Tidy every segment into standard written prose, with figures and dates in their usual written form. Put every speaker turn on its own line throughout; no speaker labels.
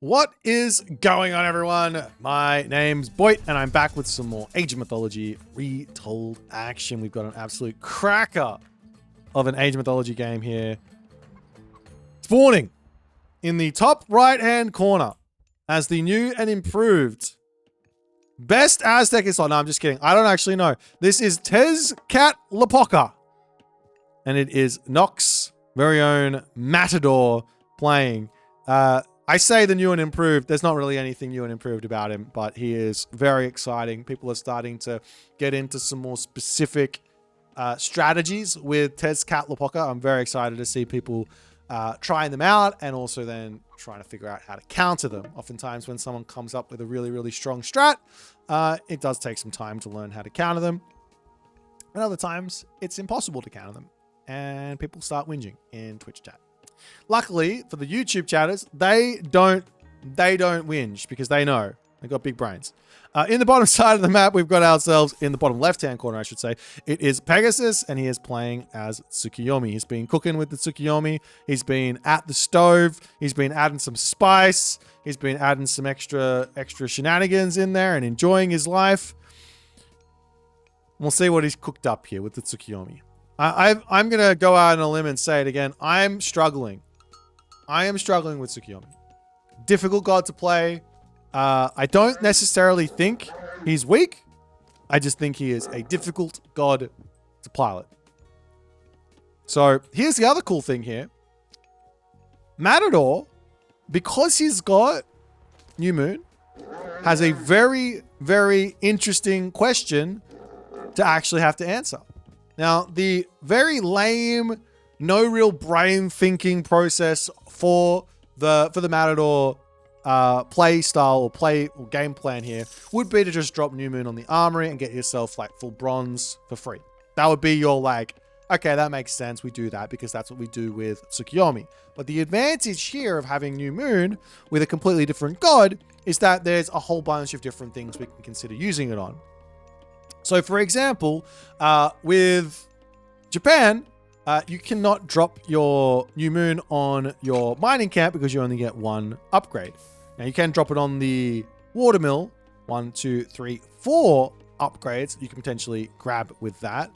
What is going on, everyone? My name's Boit, and I'm back with some more Age of Mythology retold action. We've got an absolute cracker of an Age of Mythology game here. Spawning in the top right-hand corner as the new and improved best Aztec is on. No, I'm just kidding. I don't actually know. This is Tezcatlipoca, and it is Nox's very own Matador playing. I say the new and improved. There's not really anything new and improved about him, but he is very exciting. People are starting to get into some more specific strategies with Tezcatlipoca. I'm very excited to see people trying them out and also then trying to figure out how to counter them. Oftentimes when someone comes up with a really, really strong strat, it does take some time to learn how to counter them. And other times it's impossible to counter them and people start whinging in Twitch chat. Luckily for the YouTube chatters, they don't whinge because they know they've got big brains. In the bottom side of the map, we've got ourselves, in the bottom left-hand corner, I should say, it is Pegasus, and he is playing as Tsukuyomi. He's been cooking with the Tsukuyomi. He's been at the stove. He's been adding some spice. He's been adding some extra shenanigans in there and enjoying his life. We'll see what he's cooked up here with the Tsukuyomi. I'm going to go out on a limb and say it again. I'm struggling. I am struggling with Tsukuyomi. Difficult god to play. I don't necessarily think he's weak. I just think he is a difficult god to pilot. So here's the other cool thing here. Matador, because he's got New Moon, has a very, very interesting question to actually have to answer. Now, the very lame, no real brain thinking process for the Matador play style or game plan here would be to just drop New Moon on the armory and get yourself like full bronze for free. That would be your like, okay, that makes sense. We do that because that's what we do with Tsukuyomi. But the advantage here of having New Moon with a completely different god is that there's a whole bunch of different things we can consider using it on. So, for example, with Japan, you cannot drop your New Moon on your mining camp because you only get one upgrade. Now, you can drop it on the watermill. 1, 2, 3, 4 upgrades you can potentially grab with that.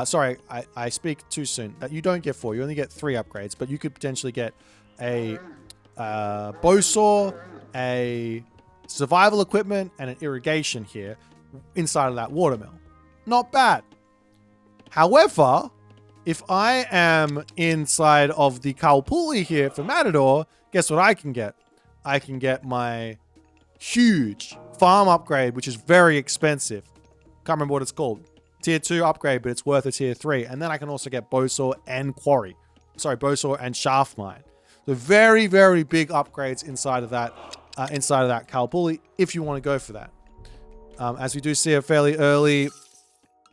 Sorry, I speak too soon. That you don't get 4. You only get 3 upgrades, but you could potentially get a bow saw, a survival equipment, and an irrigation here inside of that watermill. Not bad. However, if I am inside of the Kaupuli here for Matador, guess what I can get? I can get my huge farm upgrade, which is very expensive. Can't remember what it's called. Tier 2 upgrade, but it's worth a tier 3. And then I can also get bowsaw and quarry. Sorry, bowsaw and shaft mine. So very, very big upgrades inside of that Kaupuli if you want to go for that. As we do see a fairly early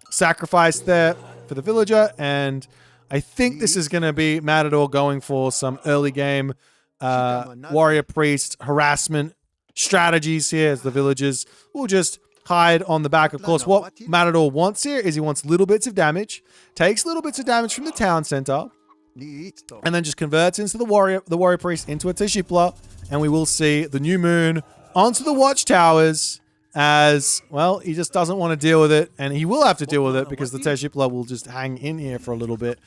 sacrifice there for the villager, and I think this is going to be Matador going for some early game warrior priest harassment strategies here as the villagers will just hide on the back. Of course, what Matador wants here is he wants little bits of damage, takes little bits of damage from the town center, and then just converts into the warrior priest into a Tejipla, and we will see the New Moon onto the watchtowers. As, well, he just doesn't want to deal with it, and he will have to deal with it because the Tejipla will just hang in here for a little bit,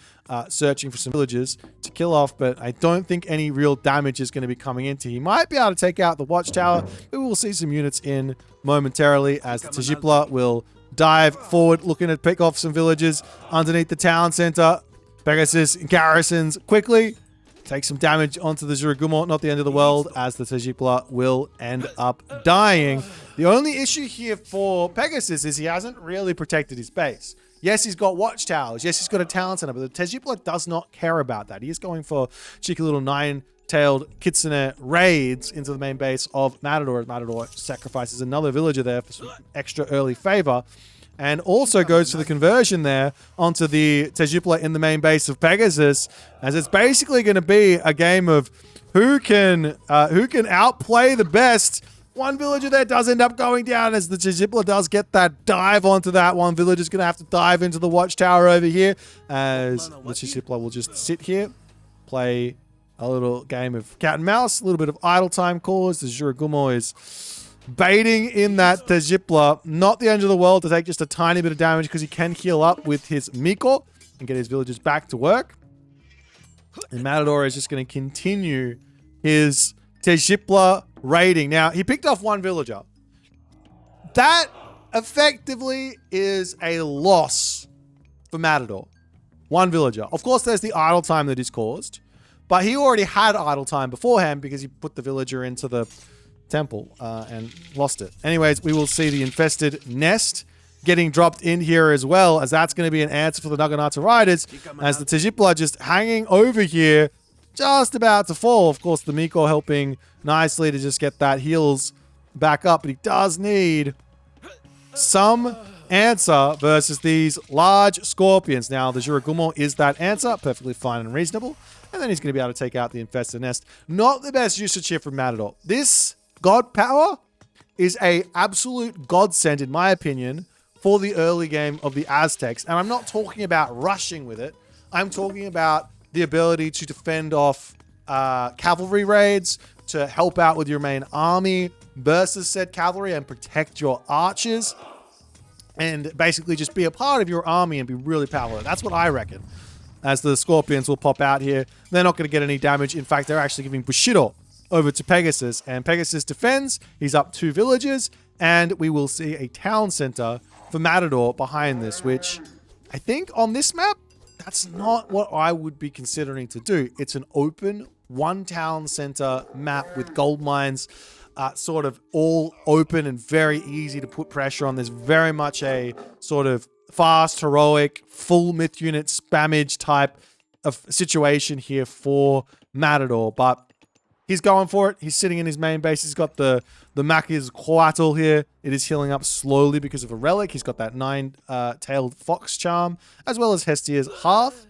searching for some villagers to kill off, but I don't think any real damage is going to be coming into. He might be able to take out the watchtower, but we will see some units in momentarily as the Tejipla will dive forward, looking to pick off some villagers underneath the town center. Pegasus garrisons quickly. Take some damage onto the Jiragumo, not the end of the world, as the Tejipla will end up dying. The only issue here for Pegasus is he hasn't really protected his base. Yes, he's got watchtowers. Yes, he's got a town center, but the Tejipla does not care about that. He is going for cheeky little nine-tailed kitsune raids into the main base of Matador, as Matador sacrifices another villager there for some extra early favor. And also goes for the conversion there onto the Tejipla in the main base of Pegasus, as it's basically going to be a game of who can outplay the best. One villager there does end up going down as the Tejipla does get that dive onto that. One villager's going to have to dive into the watchtower over here as the Tejipla will just sit here, play a little game of cat and mouse, a little bit of idle time caused as Juragumo is baiting in that Tejipla. Not the end of the world to take just a tiny bit of damage because he can heal up with his Miko and get his villagers back to work. And Matador is just going to continue his Tejipla raiding. Now, he picked off one villager. That effectively is a loss for Matador. One villager. Of course, there's the idle time that is caused, but he already had idle time beforehand because he put the villager into the temple and lost it. Anyways, we will see the infested nest getting dropped in here as well, as that's going to be an answer for the Naginata Riders, as the Tejipla just hanging over here, just about to fall. Of course, the Miko helping nicely to just get that heals back up, but he does need some answer versus these large scorpions. Now, the Juragumo is that answer, perfectly fine and reasonable, and then he's going to be able to take out the infested nest. Not the best usage here from Matador. This God power is a absolute godsend, in my opinion, for the early game of the Aztecs. And I'm not talking about rushing with it. I'm talking about the ability to defend off cavalry raids, to help out with your main army versus said cavalry and protect your archers, and basically just be a part of your army and be really powerful. That's what I reckon. As the scorpions will pop out here, they're not going to get any damage. In fact, they're actually giving Bushido over to Pegasus, and Pegasus defends. He's up 2 villages, and we will see a town center for Matador behind this, which I think on this map, that's not what I would be considering to do. It's an open one town center map with gold mines, sort of all open and very easy to put pressure on. There's very much a sort of fast, heroic, full myth unit spammage type of situation here for Matador, but he's going for it. He's sitting in his main base. He's got the Maki's Coatl here. It is healing up slowly because of a relic. He's got that 9-tailed fox charm, as well as Hestia's Hearth.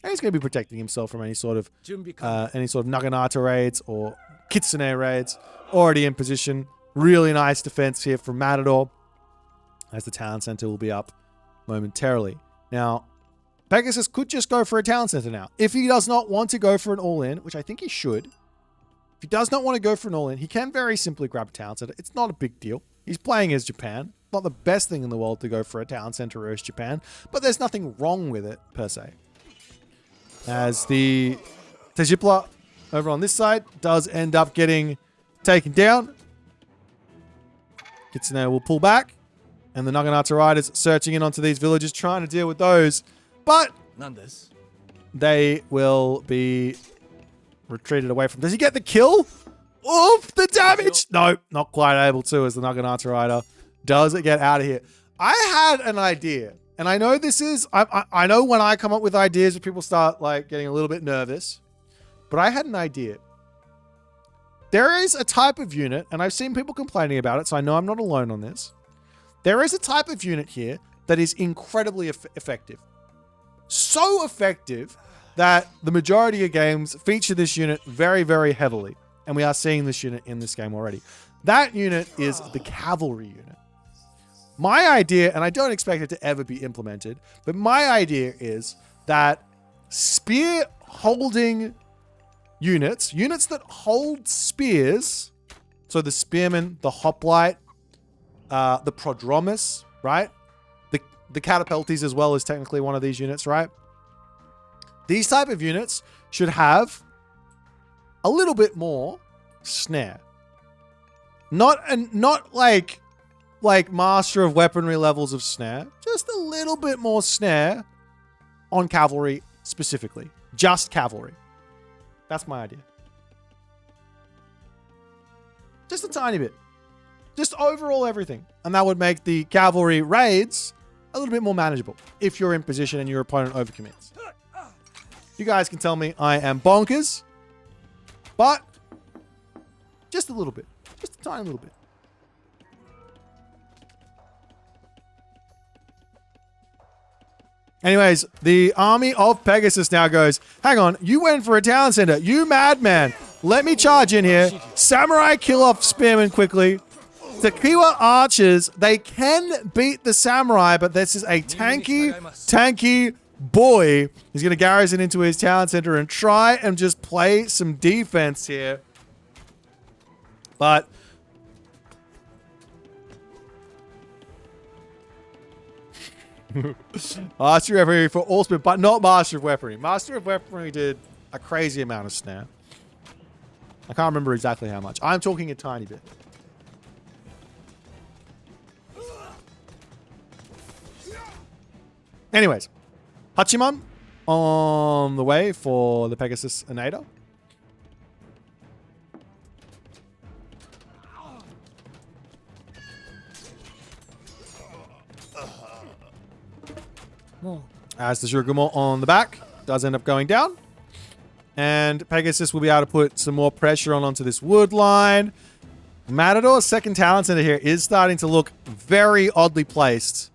And he's going to be protecting himself from any sort of Naginata raids or Kitsune raids. Already in position. Really nice defense here from Matador, as the town center will be up momentarily. Now, Pegasus could just go for a town center now. If he does not want to go for an all-in, which I think he should, if he does not want to go for an all-in, he can very simply grab a town center. It's not a big deal. He's playing as Japan. Not the best thing in the world to go for a town center as Japan, but there's nothing wrong with it, per se. As the Tejipla over on this side does end up getting taken down. Kitsune will pull back, and the Naginata Riders searching in onto these villages, trying to deal with those, but they will be retreated away from. Does he get the kill? Oof, the damage! No, not quite able to, as the Naginata Rider does get out of here. I had an idea, and I know this is, I know when I come up with ideas, people start like getting a little bit nervous, but I had an idea. There is a type of unit, and I've seen people complaining about it, so I know I'm not alone on this. There is a type of unit here that is incredibly effective. So effective that the majority of games feature this unit very, very heavily. And we are seeing this unit in this game already. That unit is the cavalry unit. My idea, and I don't expect it to ever be implemented, but my idea is that spear holding units that hold spears, so the spearman, the hoplite, the prodromus, right? The catapultes as well is technically one of these units, right? These type of units should have a little bit more snare. Not like master of weaponry levels of snare, just a little bit more snare on cavalry specifically. Just cavalry. That's my idea. Just a tiny bit. Just overall everything. And that would make the cavalry raids a little bit more manageable if you're in position and your opponent overcommits. You guys can tell me I am bonkers, but just a little bit. Just a tiny little bit. Anyways, the army of Pegasus now goes, hang on, you went for a town center. You madman. Let me charge in here. Samurai kill off spearmen quickly. Tekiwa archers, they can beat the samurai, but this is a tanky boy is going to garrison into his town center and try and just play some defense here. But Master of Weaponry for all speed, but not Master of Weaponry. Master of Weaponry did a crazy amount of snare. I can't remember exactly how much. I'm talking a tiny bit. Anyways, Hachiman on the way for the Pegasus Invader. As the Shurigumo on the back does end up going down. And Pegasus will be able to put some more pressure onto this wood line. Matador's second talent center here is starting to look very oddly placed.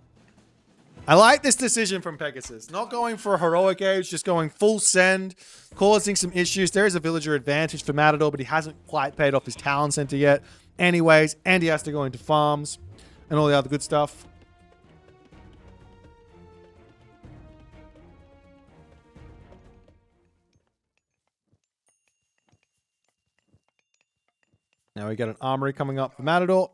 I like this decision from Pegasus. Not going for a heroic age, just going full send, causing some issues. There is a villager advantage for Matador, but he hasn't quite paid off his talent center yet. Anyways, and he has to go into farms and all the other good stuff. Now we get an armory coming up for Matador.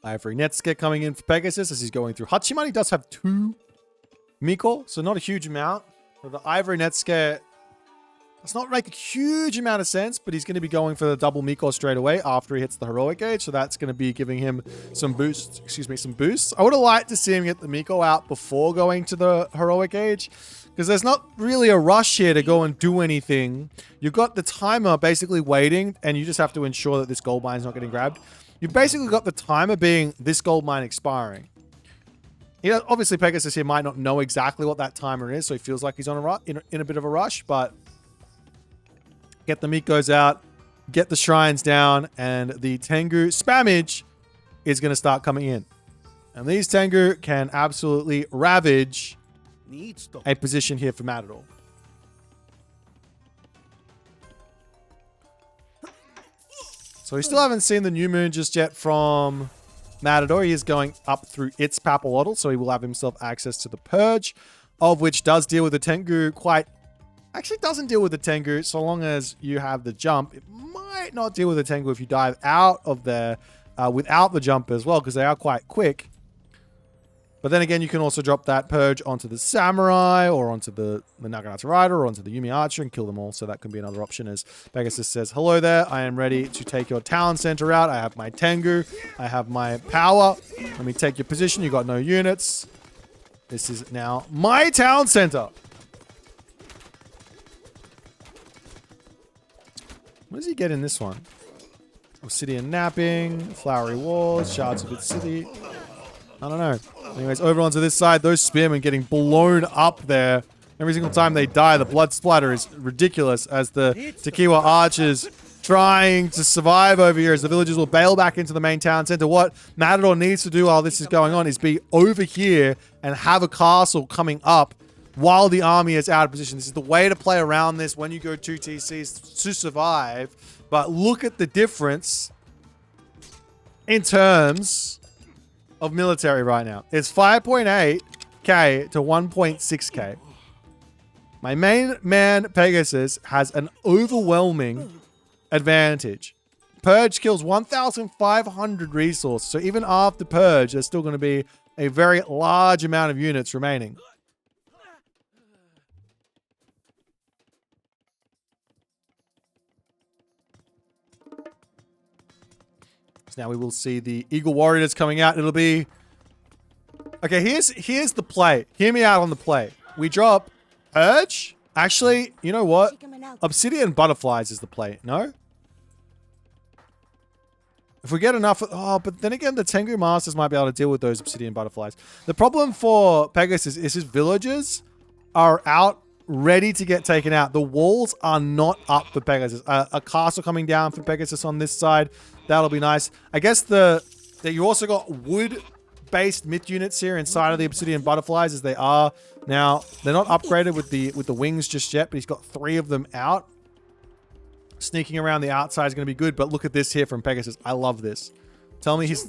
Ivory Netsuke coming in for Pegasus as he's going through. Hachiman, he does have 2 Miko, so not a huge amount. For the Ivory Netsuke, it's not make a huge amount of sense, but he's going to be going for the double Miko straight away after he hits the heroic gauge. So that's going to be giving him some boosts. Excuse me, some boosts. I would have liked to see him get the Miko out before going to the heroic gauge, because there's not really a rush here to go and do anything. You've got the timer basically waiting, and you just have to ensure that this gold mine is not getting grabbed. You've basically got the timer being this gold mine expiring. You know, obviously Pegasus here might not know exactly what that timer is, so he feels like he's on in a bit of a rush, but get the Mikos out, get the shrines down, and the Tengu spammage is going to start coming in. And these Tengu can absolutely ravage a position here for Matador. So we still haven't seen the new moon just yet from Matador. He is going up through its Papalotl, so he will have himself access to the Purge, of which does deal with the Tengu quite... Actually doesn't deal with the Tengu so long as you have the jump. It might not deal with the Tengu if you dive out of there without the jump as well, because they are quite quick. But then again, you can also drop that Purge onto the Samurai or onto the Naginata Rider or onto the Yumi Archer and kill them all. So that can be another option as Pegasus says, hello there, I am ready to take your Talon Center out. I have my Tengu. I have my power. Let me take your position. You got no units. This is now my Town Center. What does he get in this one? Obsidian Napping, Flowery Walls, Shards of the City. I don't know. Anyways, over onto this side, those spearmen getting blown up there. Every single time they die, the blood splatter is ridiculous as the Tekiwa archers trying to survive over here as the villagers will bail back into the main town center. What Matador needs to do while this is going on is be over here and have a castle coming up while the army is out of position. This is the way to play around this when you go 2 TCs to survive. But look at the difference in terms of military right now. It's 5.8k to 1.6k. My main man, Pegasus, has an overwhelming advantage. Purge kills 1,500 resources. So even after Purge, there's still going to be a very large amount of units remaining. So now we will see the Eagle Warriors coming out. It'll be... Okay, here's the play. Hear me out on the play. We drop Purge. Actually, you know what? Obsidian Butterflies is the play. No? If we get enough... Oh, but then again, the Tengu Masters might be able to deal with those Obsidian Butterflies. The problem for Pegasus is his villagers are out ready to get taken out. The walls are not up for Pegasus. A castle coming down for Pegasus on this side. That'll be nice. I guess that you also got wood based myth units here inside of the Obsidian Butterflies, as they are now. They're not upgraded with the wings just yet, but he's got 3 of them out. Sneaking around the outside is going to be good, but look at this here from Pegasus. I love this. Tell me he's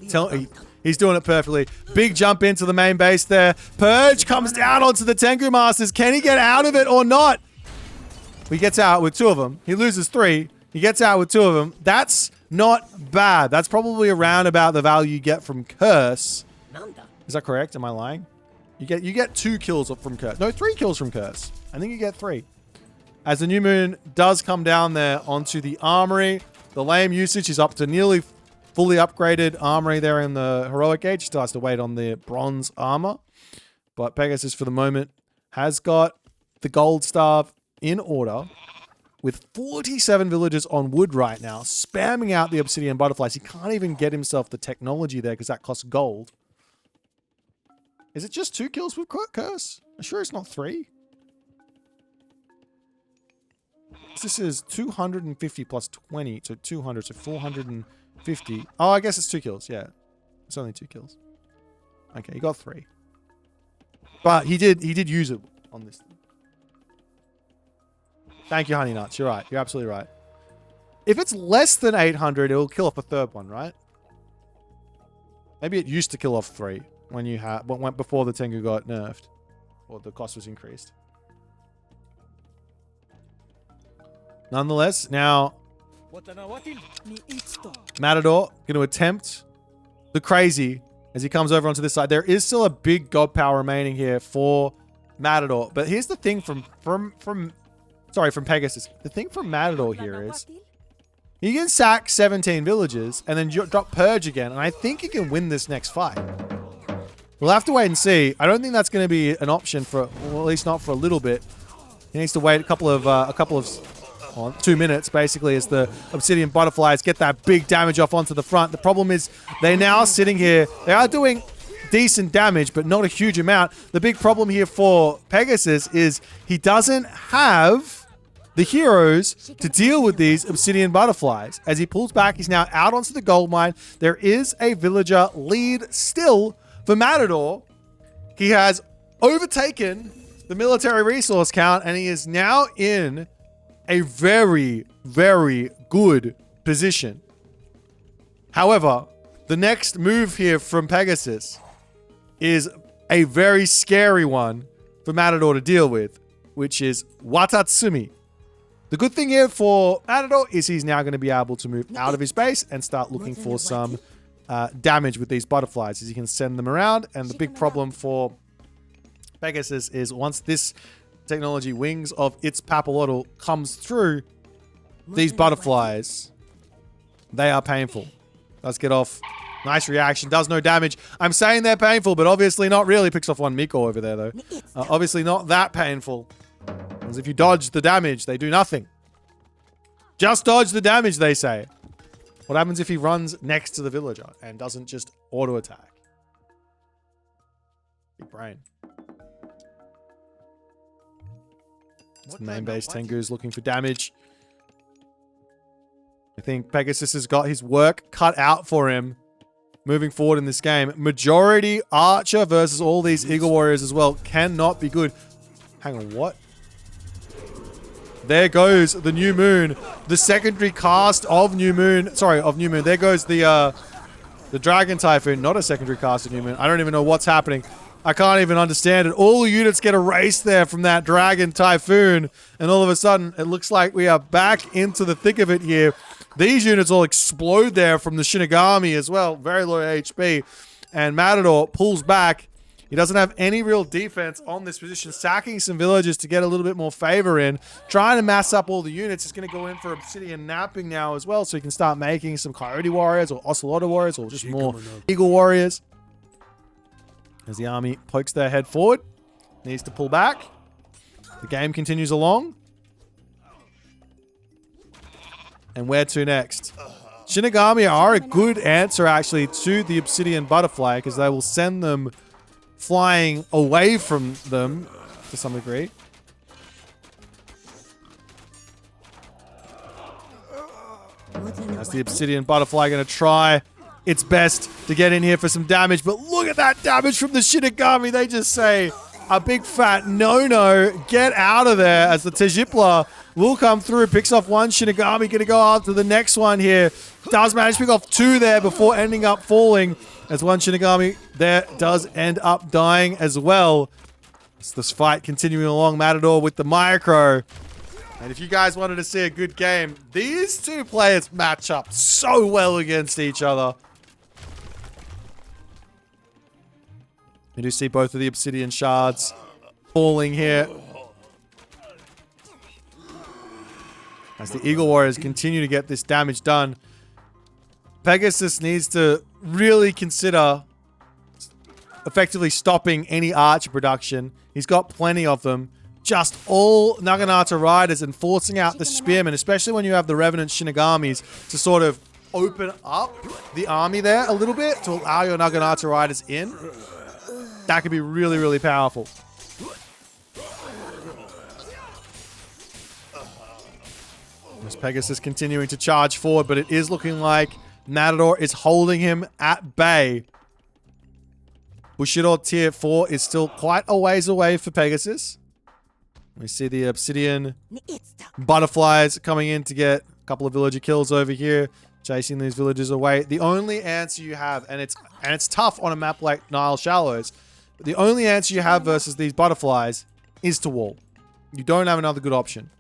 doing it perfectly. Big jump into the main base there. Purge comes down onto the Tengu Masters. Can he get out of it or not? He gets out with 2 of them. He loses 3. He gets out with 2 of them. That's not bad. That's probably around about the value you get from Curse. Is that correct? Am I lying? You get 2 kills from Curse. No, 3 kills from Curse. I think you get 3. As the new moon does come down there onto the armory, the lame usage is up to nearly fully upgraded armory there in the heroic age. Still has to wait on the bronze armor. But Pegasus, for the moment, has got the gold staff in order with 47 villagers on wood right now, spamming out the Obsidian Butterflies. He can't even get himself the technology there because that costs gold. Is it just 2 kills with Curse? I'm sure it's not 3. This is 250 plus 20, so 200, so 450. Oh, I guess it's 2 kills. Yeah, it's only 2 kills. Okay, he got 3, but he did use it on this thing. Thank you, Honey Nuts. You're right. You're absolutely right. If it's less than 800, it will kill off a 3rd one, right? Maybe it used to kill off 3 when you had went before the Tengu got nerfed, or the cost was increased. Nonetheless, now Matador going to attempt the crazy as he comes over onto this side. There is still a big god power remaining here for Matador, but here's the thing from Pegasus. The thing from Matador here is he can sack 17 villages and then drop Purge again, and I think he can win this next fight. We'll have to wait and see. I don't think that's going to be an option for, well, at least not for a little bit. He needs to wait a couple of 2 minutes, basically, as the Obsidian Butterflies get that big damage off onto the front. The problem is they're now sitting here. They are doing decent damage, but not a huge amount. The big problem here for Pegasus is he doesn't have the heroes to deal with these Obsidian Butterflies. As he pulls back, he's now out onto the gold mine. There is a villager lead still for Matador. He has overtaken the military resource count, and he is now in a very, very good position. However, the next move here from Pegasus is a very scary one for Matador to deal with, which is Watatsumi. The good thing here for Matador is he's now going to be able to move out of his base and start looking for some damage with these butterflies, as he can send them around. And the big problem for Pegasus is once this technology Wings of its Papillotl comes through, these butterflies, they are painful. Let's get off. Nice reaction. Does no damage. I'm saying they're painful, but obviously not really. Picks off 1 Miko over there, though. Obviously not that painful. Because if you dodge the damage, they do nothing. Just dodge the damage, they say. What happens if he runs next to the villager and doesn't just auto-attack? Big brain. It's the main base. Tengu's looking for damage. I think Pegasus has got his work cut out for him moving forward in this game. Majority Archer versus all these Eagle Warriors as well cannot be good. Hang on, what? There goes the New Moon. The secondary cast of New Moon. Sorry, of New Moon. There goes the Dragon Typhoon. Not a secondary cast of New Moon. I don't even know what's happening. I can't even understand it. All the units get erased there from that Dragon Typhoon. And all of a sudden, it looks like we are back into the thick of it here. These units all explode there from the Shinigami as well. Very low HP. And Matador pulls back. He doesn't have any real defense on this position. Sacking some villages to get a little bit more favor in. Trying to mass up all the units. He's going to go in for Obsidian Napping now as well. So he can start making some Coyote Warriors or Ocelot Warriors or just more Eagle Warriors. As the army pokes their head forward. Needs to pull back. The game continues along. And where to next? Shinigami are a good answer, actually, to the Obsidian Butterfly, because they will send them flying away from them to some degree. As the Obsidian Butterfly going to try it's best to get in here for some damage. But look at that damage from the Shinigami. They just say a big fat no-no. Get out of there as the Tejipla will come through. Picks off one Shinigami. Going to go after the next one here. Does manage to pick off two there before ending up falling. As one Shinigami there does end up dying as well. It's this fight continuing along. Matador with the micro. And if you guys wanted to see a good game, these two players match up so well against each other. You do see both of the obsidian shards falling here. As the Eagle Warriors continue to get this damage done. Pegasus needs to really consider effectively stopping any archer production. He's got plenty of them. Just all Naginata riders and forcing out the spearmen, especially when you have the Revenant Shinigamis, to sort of open up the army there a little bit to allow your Naginata riders in. That could be really, really powerful. As Pegasus continuing to charge forward, but it is looking like Matador is holding him at bay. Bushido tier 4 is still quite a ways away for Pegasus. We see the obsidian butterflies coming in to get a couple of villager kills over here, chasing these villagers away. The only answer you have, and it's tough on a map like Nile Shallows, but the only answer you have versus these butterflies is to wall. You don't have another good option.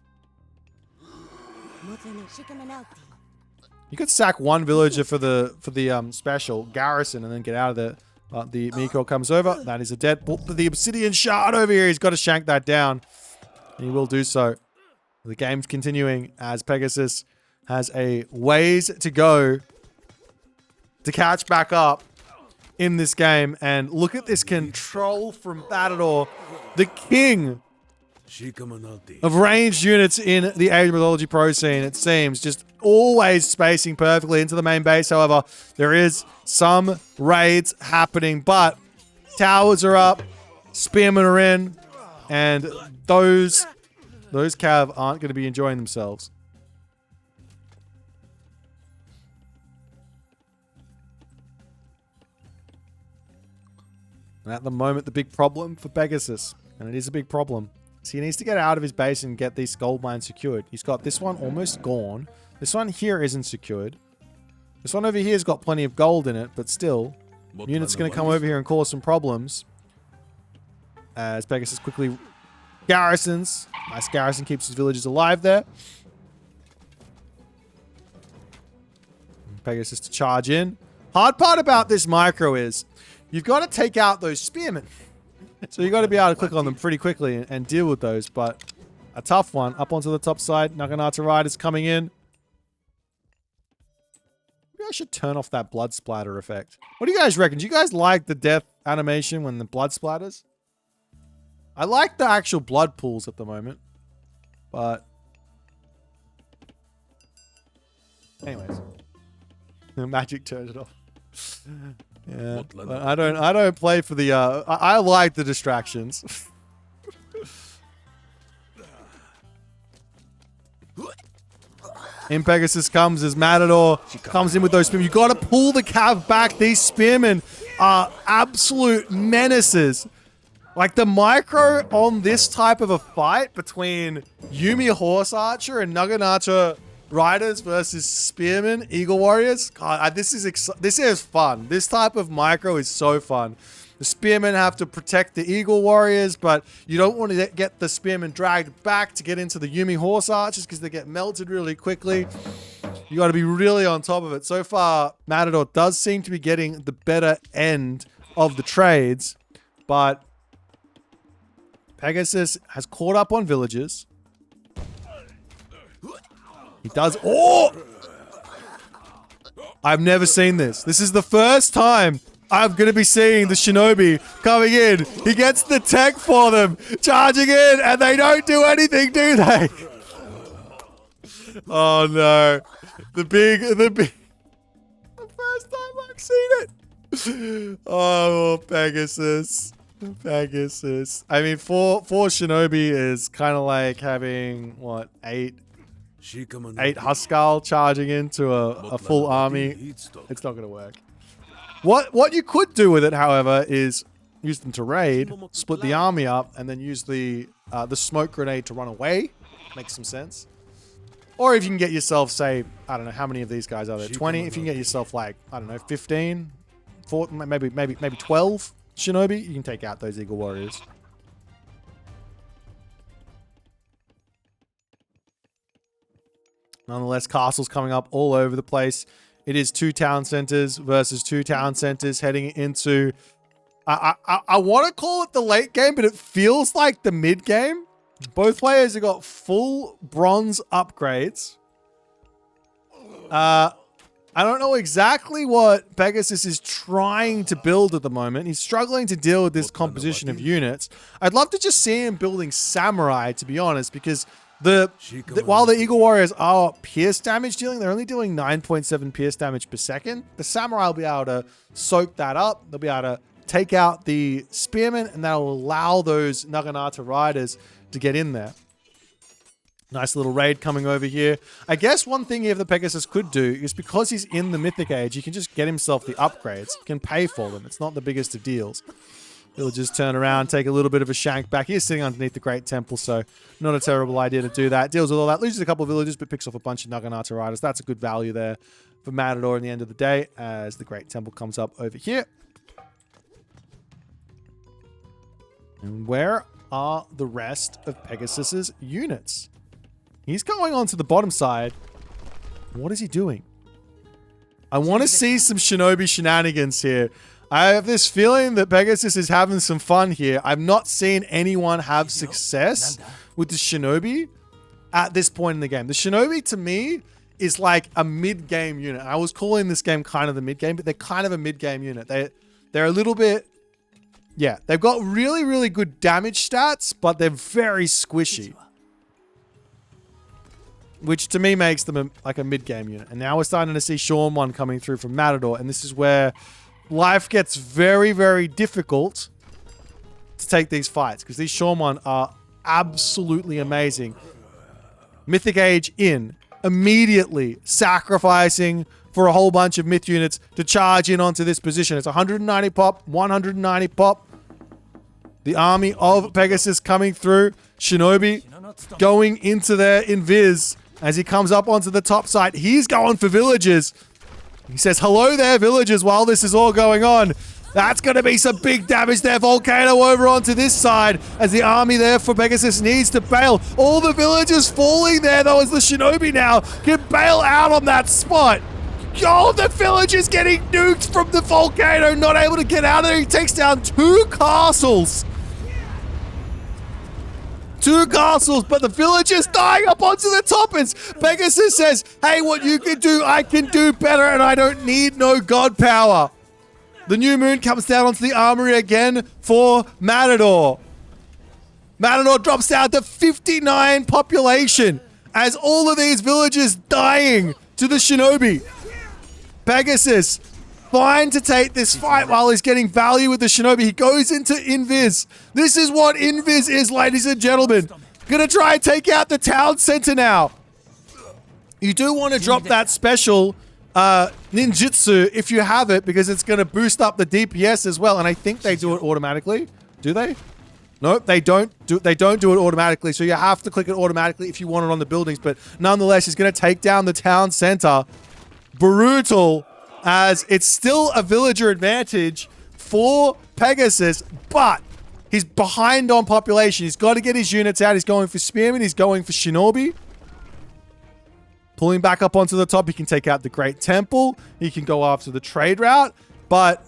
You could sack one villager for the special garrison and then get out of there. But the Miko comes over. That is a dead. The obsidian shard over here. He's got to shank that down. He will do so. The game's continuing as Pegasus has a ways to go to catch back up in this game. And look at this control from Matador, the king of ranged units in the Age of Mythology Pro scene, it seems. Just always spacing perfectly into the main base. However, there is some raids happening, but towers are up, spearmen are in, and those cav aren't going to be enjoying themselves. And at the moment, the big problem for Pegasus, and it is a big problem, is he needs to get out of his base and get these gold mines secured. He's got this one almost gone. This one here isn't secured. This one over here has got plenty of gold in it, but still, units are going to come over here and cause some problems. As Pegasus quickly garrisons. Nice garrison, keeps his villagers alive there. Pegasus to charge in. Hard part about this micro is you've got to take out those spearmen. So you've got to be able to click on them pretty quickly and deal with those, but a tough one. Up onto the top side, Naginata riders coming in. Maybe I should turn off that blood splatter effect. What do you guys reckon? Do you guys like the death animation when the blood splatters? I like the actual blood pools at the moment, but anyways, Magic turned it off. Yeah, I don't play for the. I like the distractions. In Pegasus comes as Matador comes in with those spearmen. You got to pull the cav back. These spearmen are absolute menaces. Like the micro on this type of a fight between Yumi Horse Archer and Naginata Riders versus Spearmen, Eagle Warriors. God, this is fun. This type of micro is so fun. The Spearmen have to protect the Eagle Warriors, but you don't want to get the Spearmen dragged back to get into the Yumi Horse Archers because they get melted really quickly. You got to be really on top of it. So far, Matador does seem to be getting the better end of the trades, but Pegasus has caught up on villagers. He does. Oh! I've never seen this. This is the first time I'm going to be seeing the Shinobi coming in. He gets the tech for them, charging in, and they don't do anything, do they? Oh no. The first time I've seen it. Oh, Pegasus. Pegasus. I mean, for Shinobi is kind of like having, what, 8 Huskal charging into a full army. It's not going to work. What you could do with it, however, is use them to raid, split the army up, and then use the smoke grenade to run away. Makes some sense. Or if you can get yourself, say, I don't know, how many of these guys are there? 20? If you can get yourself, like, I don't know, 15, 14, maybe 12 Shinobi, you can take out those Eagle Warriors. Nonetheless, castles coming up all over the place. It is 2 town centers versus 2 town centers heading into... I want to call it the late game, but it feels like the mid game. Both players have got full bronze upgrades. I don't know exactly what Pegasus is trying to build at the moment. He's struggling to deal with this composition of units. I'd love to just see him building Samurai, to be honest, because while the Eagle Warriors are pierce damage dealing, they're only dealing 9.7 pierce damage per second. The Samurai will be able to soak that up. They'll be able to take out the Spearmen, and that will allow those Naginata Riders to get in there. Nice little raid coming over here. I guess one thing here the Pegasus could do is, because he's in the Mythic Age, he can just get himself the upgrades. He can pay for them. It's not the biggest of deals. He'll just turn around, take a little bit of a shank back. He's sitting underneath the Great Temple, so not a terrible idea to do that. Deals with all that. Loses a couple of villages, but picks off a bunch of Naginata Riders. That's a good value there for Matador in the end of the day, as the Great Temple comes up over here. And where are the rest of Pegasus's units? He's going on to the bottom side. What is he doing? I want to see some Shinobi shenanigans here. I have this feeling that Pegasus is having some fun here. I've not seen anyone have success with the Shinobi at this point in the game. The Shinobi, to me, is like a mid-game unit. I was calling this game kind of the mid-game, but they're kind of a mid-game unit. They're a little bit... Yeah, they've got really, really good damage stats, but they're very squishy. Which to me makes them like a mid-game unit. And now we're starting to see Shawn 1 coming through from Matador. And this is where life gets very, very difficult to take these fights. Because these Shawn 1 are absolutely amazing. Mythic Age in. Immediately sacrificing for a whole bunch of myth units to charge in onto this position. It's 190 pop, 190 pop. The army of Pegasus coming through. Shinobi going into their invis as he comes up onto the top side. He's going for villagers. He says, hello there, villagers, while this is all going on. That's going to be some big damage there. Volcano over onto this side as the army there for Pegasus needs to bail. All the villagers falling there, though, as the Shinobi now can bail out on that spot. Oh, the village is getting nuked from the volcano, not able to get out of there. He takes down 2 castles. 2 castles, but the village is dying up onto the toppers. Pegasus says, hey, what you can do, I can do better, and I don't need no god power. The new moon comes down onto the armory again for Matador. Matador drops down to 59 population as all of these villagers dying to the Shinobi. Pegasus, fine to take this fight while he's getting value with the Shinobi. He goes into Invis. This is what Invis is, ladies and gentlemen. Gonna try and take out the town center now. You do want to drop that special ninjutsu if you have it, because it's going to boost up the DPS as well. And I think they do it automatically. Do they? Nope, they don't do it automatically. So you have to click it automatically if you want it on the buildings. But nonetheless, he's going to take down the town center. Brutal, as it's still a villager advantage for Pegasus, but he's behind on population. He's got to get his units out. He's going for Spearmen. He's going for Shinobi. Pulling back up onto the top, he can take out the Great Temple. He can go after the trade route. But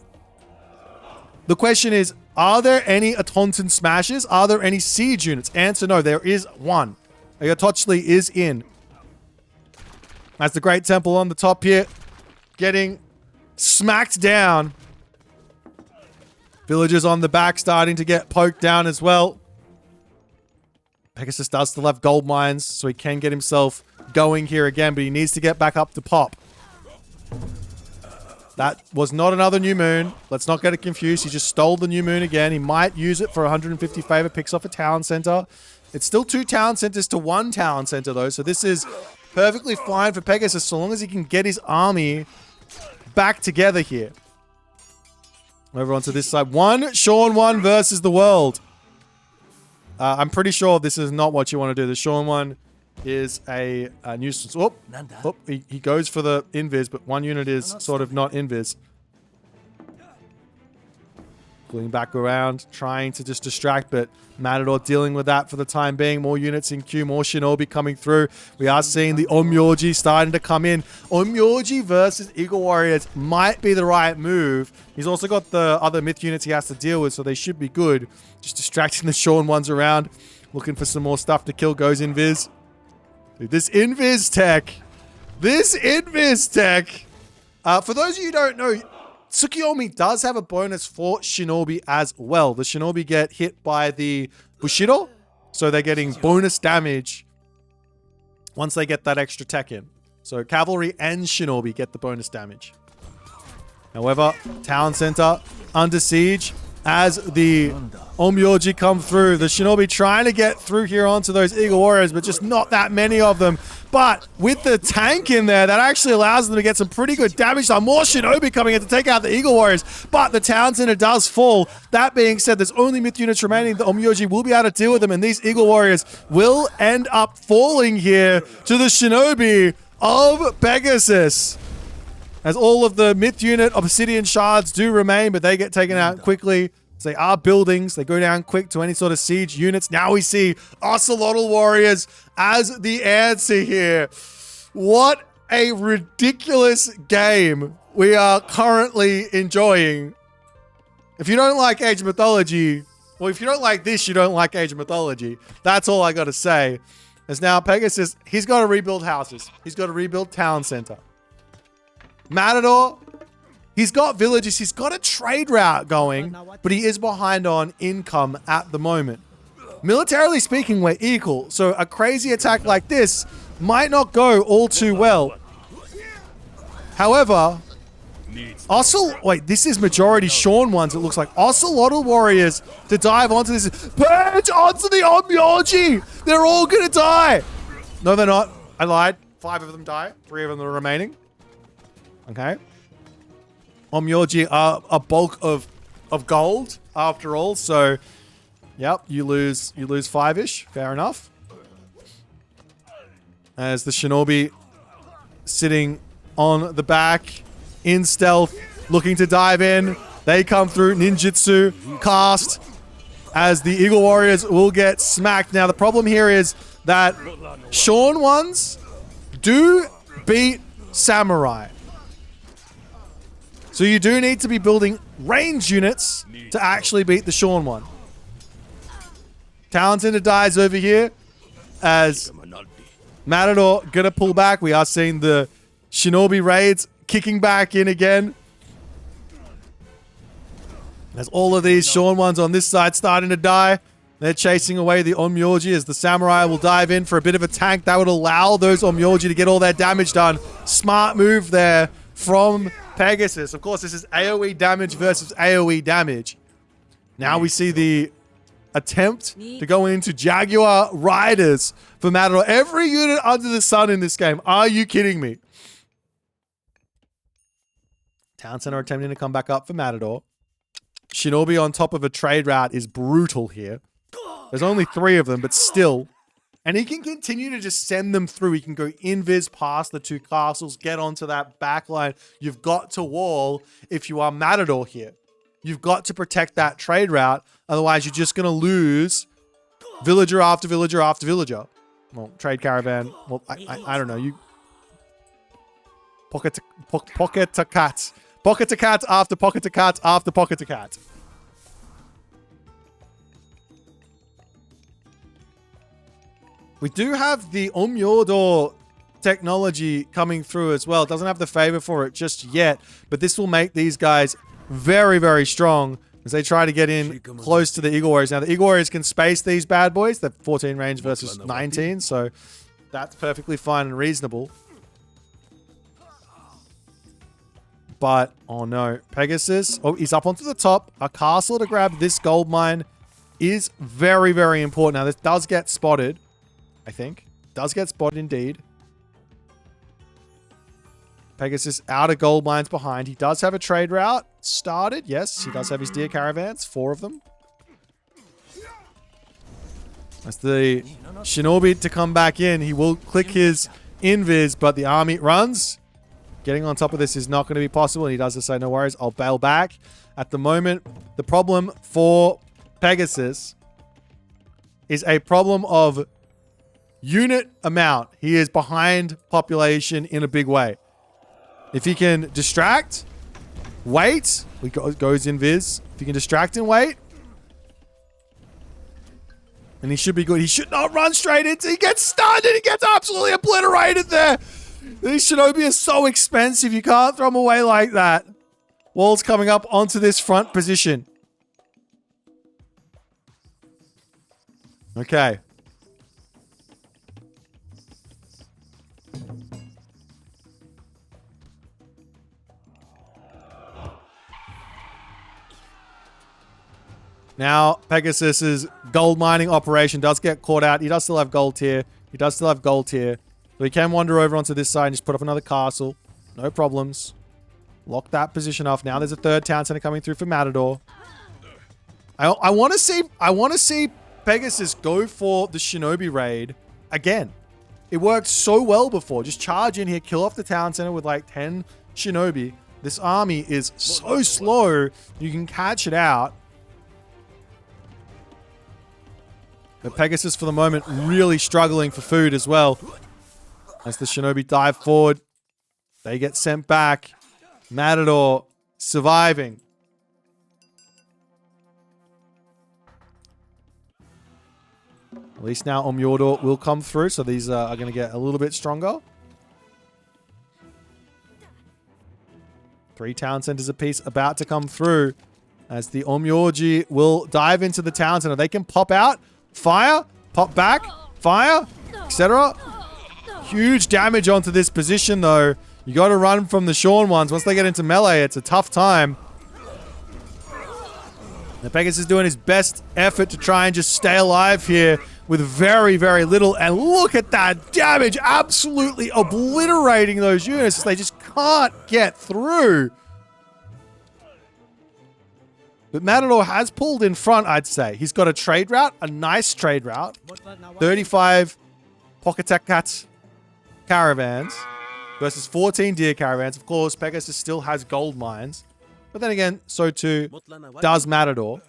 the question is, are there any Atontan smashes? Are there any siege units? Answer no, there is one. Ayatochli is in. That's the Great Temple on the top here, getting smacked down. Villagers on the back starting to get poked down as well. Pegasus does still have gold mines, so he can get himself going here again, but he needs to get back up to pop. That was not another new moon. Let's not get it confused. He just stole the new moon again. He might use it for 150 favor, picks off a town center. It's still 2 town centers to 1 town center, though, so this is perfectly fine for Pegasus so long as he can get his army back together here. Over onto this side. One Sean one versus the world. I'm pretty sure this is not what you want to do. The Sean one is a nuisance. Oh, he goes for the invis, but one unit is sort of not invis. Pulling back around, trying to just distract, but Matador dealing with that for the time being. More units in queue, more Shinobi coming through. We are seeing the Onmyoji starting to come in. Onmyoji versus Eagle Warriors might be the right move. He's also got the other myth units he has to deal with, so they should be good. Just distracting the Sean ones around, looking for some more stuff to kill. Goes invis. Dude, this invis tech. For those of you who don't know, Tsukiyomi does have a bonus for Shinobi as well. The Shinobi get hit by the Bushido, so they're getting bonus damage once they get that extra tech in. So Cavalry and Shinobi get the bonus damage. However, Town Center under siege as the Onmyoji come through. The Shinobi trying to get through here onto those Eagle Warriors, but just not that many of them. But with the tank in there, that actually allows them to get some pretty good damage. So more Shinobi coming in to take out the Eagle Warriors, but the Town Center does fall. That being said, there's only myth units remaining. The Onmyoji will be able to deal with them, and these Eagle Warriors will end up falling here to the Shinobi of Pegasus. As all of the myth unit obsidian shards do remain, but they get taken out quickly. So they are buildings. They go down quick to any sort of siege units. Now we see Ocelotl Warriors as the answer here. What a ridiculous game we are currently enjoying. If you don't like Age of Mythology, well, if you don't like this, you don't like Age of Mythology. That's all I got to say. As now Pegasus, he's got to rebuild houses. He's got to rebuild Town Center. Matador, he's got villages. He's got a trade route going, but he is behind on income at the moment. Militarily speaking, we're equal. So a crazy attack like this might not go all too well. However, wait, this is majority Sean ones, it looks like. Ocelotl Warriors to dive onto this. Purge onto the Onmyoji! They're all gonna die! No, they're not. I lied. 5 of them die. 3 of them are remaining. Okay. Onmyoji are a bulk of gold after all, so yep, you lose 5-ish. Fair enough. As the Shinobi sitting on the back in stealth, looking to dive in. They come through, ninjutsu, cast, as the Eagle Warriors will get smacked. Now the problem here is that Sean ones do beat Samurai. So you do need to be building range units to actually beat the Sean one. Talented dies over here as Matador gonna pull back. We are seeing the Shinobi raids kicking back in again. As all of these Sean ones on this side starting to die. They're chasing away the Onmyoji as the Samurai will dive in for a bit of a tank. That would allow those Onmyoji to get all their damage done. Smart move there from Pegasus. Of course, this is AoE damage versus AoE damage. Now we see the attempt to go into Jaguar Riders for Matador. Every unit under the sun in this game. Are you kidding me? Town Center attempting to come back up for Matador. Shinobi on top of a trade route is brutal here. There's only 3 of them, but still. And he can continue to just send them through. He can go invis past the 2 castles, get onto that back line. You've got to wall if you are Matador here. You've got to protect that trade route. Otherwise, you're just going to lose villager after villager after villager. Well, trade caravan. Well, I don't know. You pocket to cat. Pocket to cat after pocket to cat after pocket to cat. We do have the Onmyodo technology coming through as well. It doesn't have the favor for it just yet, but this will make these guys very, very strong as they try to get in close to the Eagle Warriors. Now, the Eagle Warriors can space these bad boys. They're 14 range versus 19, so that's perfectly fine and reasonable. But, oh no, Pegasus. Oh, he's up onto the top. A castle to grab this gold mine is very, very important. Now, this does get spotted, I think. Does get spotted indeed. Pegasus out of gold mines behind. He does have a trade route started. Yes, he does have his deer caravans. 4 of them. That's the Shinobi to come back in. He will click his invis, but the army runs. Getting on top of this is not going to be possible. And he does say, no worries, I'll bail back. At the moment, the problem for Pegasus is a problem of unit amount. He is behind population in a big way. If he can distract, wait, he goes in Viz. If he can distract and wait, and he should be good. He should not run straight into. He gets stunned and he gets absolutely obliterated there. These Shinobi are so expensive. You can't throw them away like that. Wall's coming up onto this front position. Okay. Now, Pegasus's gold mining operation does get caught out. He does still have gold tier. He does still have gold tier. So he can wander over onto this side and just put up another castle. No problems. Lock that position off. Now there's a third town center coming through for Matador. I want to see Pegasus go for the Shinobi raid again. It worked so well before. Just charge in here, kill off the town center with like 10 Shinobi. This army is so slow, you can catch it out. But Pegasus, for the moment, really struggling for food as well. As the Shinobi dive forward, they get sent back. Matador surviving. At least now Omyordor will come through, so these are going to get a little bit stronger. 3 town centers apiece about to come through. As the Omyorji will dive into the town center. They can pop out. Fire, pop back, fire, etc. Huge damage onto this position, though. You got to run from the Shorn ones. Once they get into melee, it's a tough time. The Pegasus is doing his best effort to try and just stay alive here with very, very little. And look at that damage. Absolutely obliterating those units. They just can't get through. But Matador has pulled in front, I'd say. He's got a trade route, a nice trade route. 35 Pocketakat caravans versus 14 deer caravans. Of course, Pegasus still has gold mines. But then again, so too does Matador.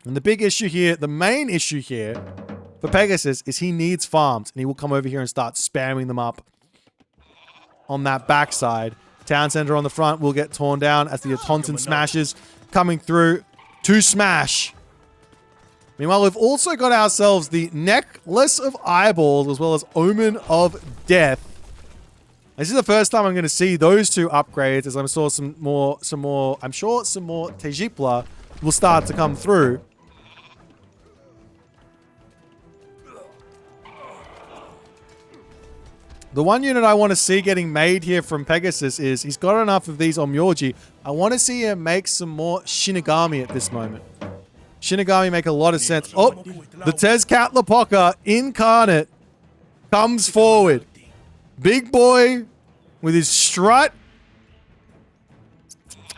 And the big issue here, the main issue here for Pegasus is he needs farms. And he will come over here and start spamming them up on that backside. Town center on the front will get torn down as the Atonton smashes coming through to smash. Meanwhile, we've also got ourselves the Necklace of Eyeballs as well as Omen of Death. This is the first time I'm going to see those 2 upgrades, as I'm sure some more Tejipla will start to come through. The one unit I want to see getting made here from Pegasus is he's got enough of these Omyorji. I want to see him make some more Shinigami at this moment. Shinigami make a lot of sense. Oh, the Tezcatlipoca incarnate comes forward. Big boy with his strut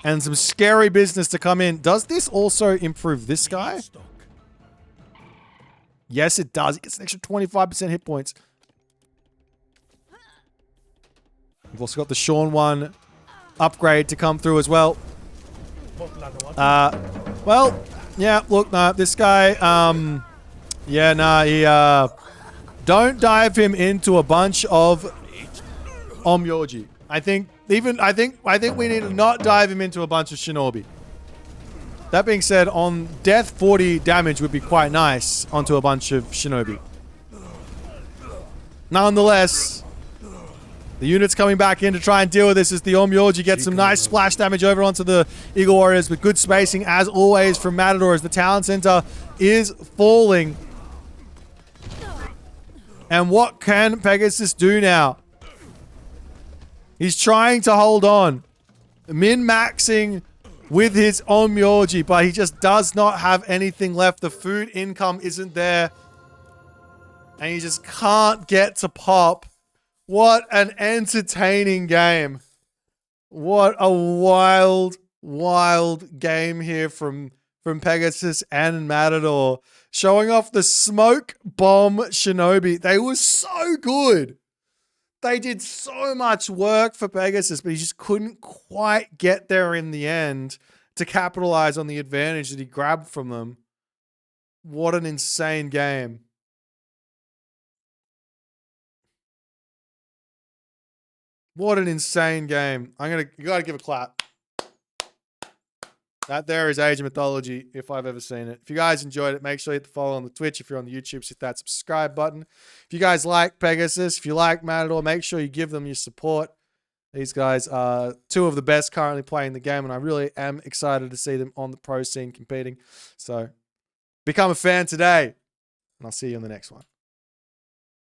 and some scary business to come in. Does this also improve this guy? Yes, it does. He gets an extra 25% hit points. We've also got the Shorn one upgrade to come through as well. Well, yeah, look, this guy, don't dive him into a bunch of Omyorji. I think we need to not dive him into a bunch of Shinobi. That being said, on death, 40 damage would be quite nice onto a bunch of Shinobi. Nonetheless, the units coming back in to try and deal with this as the Omyorji gets some nice splash damage over onto the Eagle Warriors with good spacing, as always, from Matador as the town center is falling. And what can Pegasus do now? He's trying to hold on. Min-maxing with his Omyorji, but he just does not have anything left. The food income isn't there. And he just can't get to pop What an entertaining game. What a wild, wild game here from Pegasus and Matador. Showing off the smoke bomb Shinobi. They were so good. They did so much work for Pegasus, but he just couldn't quite get there in the end to capitalize on the advantage that he grabbed from them. What an insane game. What an insane game. You gotta give a clap. That there is Age of Mythology, if I've ever seen it. If you guys enjoyed it, make sure you hit the follow on the Twitch. If you're on the YouTube, hit that subscribe button. If you guys like Pegasus, if you like Matador, make sure you give them your support. These guys are two of the best currently playing the game, and I really am excited to see them on the pro scene competing. So become a fan today, and I'll see you in the next one.